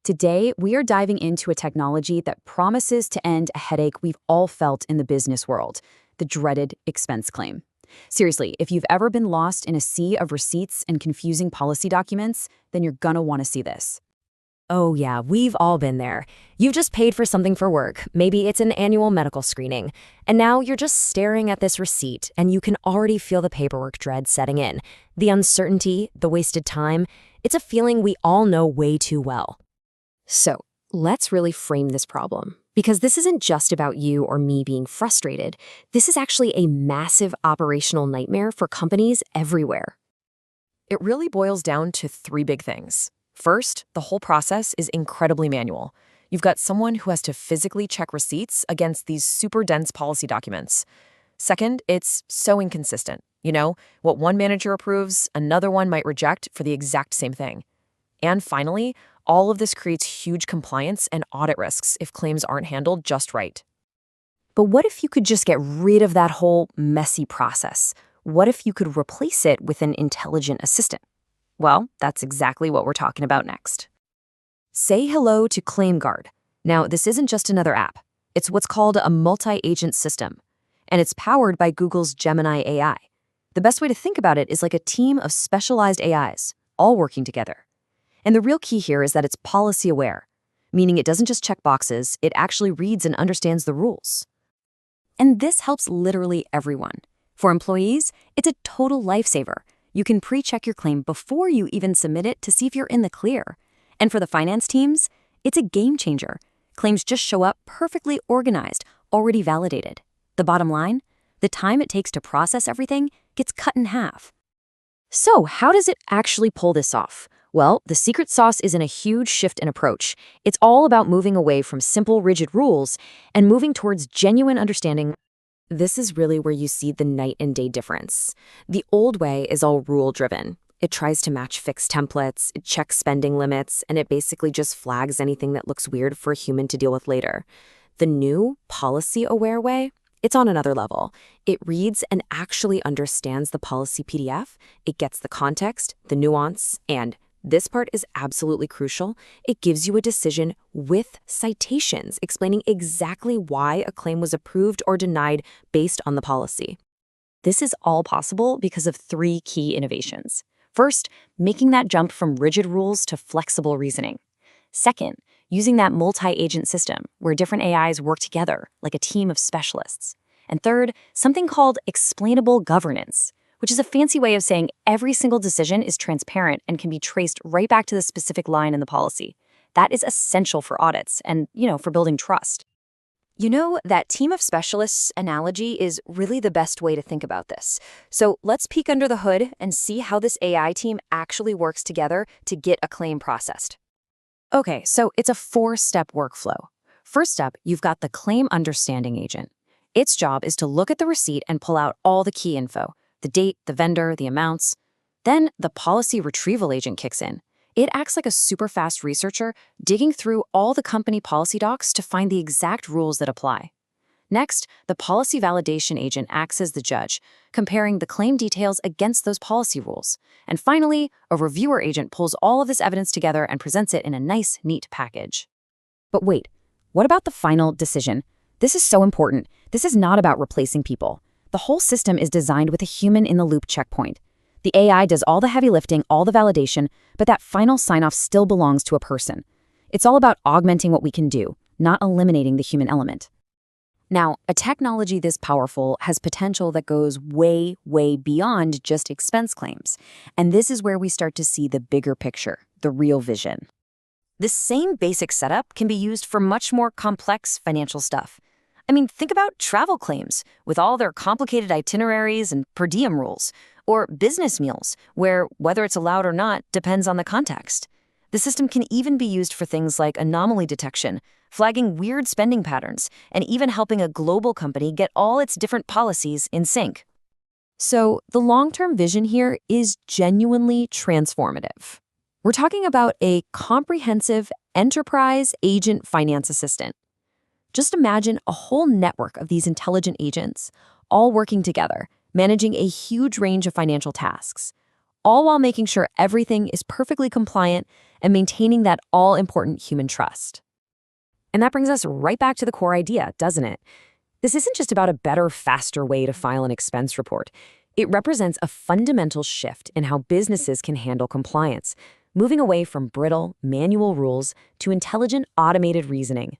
Today, we are diving into a technology that promises to end a headache we've all felt in the business world, the dreaded expense claim. Seriously, if you've ever been lost in a sea of receipts and confusing policy documents, then you're gonna want to see this. Oh yeah, we've all been there. You've just paid for something for work. Maybe it's an annual medical screening. And now you're just staring at this receipt and you can already feel the paperwork dread setting in. The uncertainty, the wasted time. It's a feeling we all know way too well. So, let's really frame this problem. Because this isn't just about you or me being frustrated. This is actually a massive operational nightmare for companies everywhere. It really boils down to three big things. First, the whole process is incredibly manual. You've got someone who has to physically check receipts against these super dense policy documents. Second, it's so inconsistent. What one manager approves, another one might reject for the exact same thing. And finally, all of this creates huge compliance and audit risks if claims aren't handled just right. But what if you could just get rid of that whole messy process? What if you could replace it with an intelligent assistant? Well, that's exactly what we're talking about next. Say hello to ClaimGuard. Now, this isn't just another app. It's what's called a multi-agent system, and it's powered by Google's Gemini AI. The best way to think about it is like a team of specialized AIs, all working together. And the real key here is that it's policy-aware, meaning it doesn't just check boxes, it actually reads and understands the rules. And this helps literally everyone. For employees, it's a total lifesaver. You can pre-check your claim before you even submit it to see if you're in the clear. And for the finance teams, it's a game changer. Claims just show up perfectly organized, already validated. The bottom line? The time it takes to process everything gets cut in half. So how does it actually pull this off? Well, the secret sauce is in a huge shift in approach. It's all about moving away from simple, rigid rules and moving towards genuine understanding. This is really where you see the night and day difference. The old way is all rule-driven. It tries to match fixed templates, it checks spending limits, and it basically just flags anything that looks weird for a human to deal with later. The new, policy-aware way, it's on another level. It reads and actually understands the policy PDF. It gets the context, the nuance, and this part is absolutely crucial. It gives you a decision with citations explaining exactly why a claim was approved or denied based on the policy. This is all possible because of three key innovations. First, making that jump from rigid rules to flexible reasoning. Second, using that multi-agent system where different AIs work together like a team of specialists. And third, something called explainable governance, which is a fancy way of saying every single decision is transparent and can be traced right back to the specific line in the policy. That is essential for audits and, for building trust. That team of specialists analogy is really the best way to think about this. So let's peek under the hood and see how this AI team actually works together to get a claim processed. Okay, so it's a four-step workflow. First up, you've got the claim understanding agent. Its job is to look at the receipt and pull out all the key info. The date, the vendor, the amounts. Then the policy retrieval agent kicks in. It acts like a super fast researcher, digging through all the company policy docs to find the exact rules that apply. Next, the policy validation agent acts as the judge, comparing the claim details against those policy rules. And finally, a reviewer agent pulls all of this evidence together and presents it in a nice, neat package. But wait, what about the final decision? This is so important. This is not about replacing people. The whole system is designed with a human-in-the-loop checkpoint. The AI does all the heavy lifting, all the validation, but that final sign-off still belongs to a person. It's all about augmenting what we can do, not eliminating the human element. Now, a technology this powerful has potential that goes way, way beyond just expense claims. And this is where we start to see the bigger picture, the real vision. This same basic setup can be used for much more complex financial stuff. Think about travel claims with all their complicated itineraries and per diem rules, or business meals, where whether it's allowed or not depends on the context. The system can even be used for things like anomaly detection, flagging weird spending patterns, and even helping a global company get all its different policies in sync. So the long-term vision here is genuinely transformative. We're talking about a comprehensive enterprise agent finance assistant. Just imagine a whole network of these intelligent agents, all working together, managing a huge range of financial tasks, all while making sure everything is perfectly compliant and maintaining that all-important human trust. And that brings us right back to the core idea, doesn't it? This isn't just about a better, faster way to file an expense report. It represents a fundamental shift in how businesses can handle compliance, moving away from brittle, manual rules to intelligent, automated reasoning.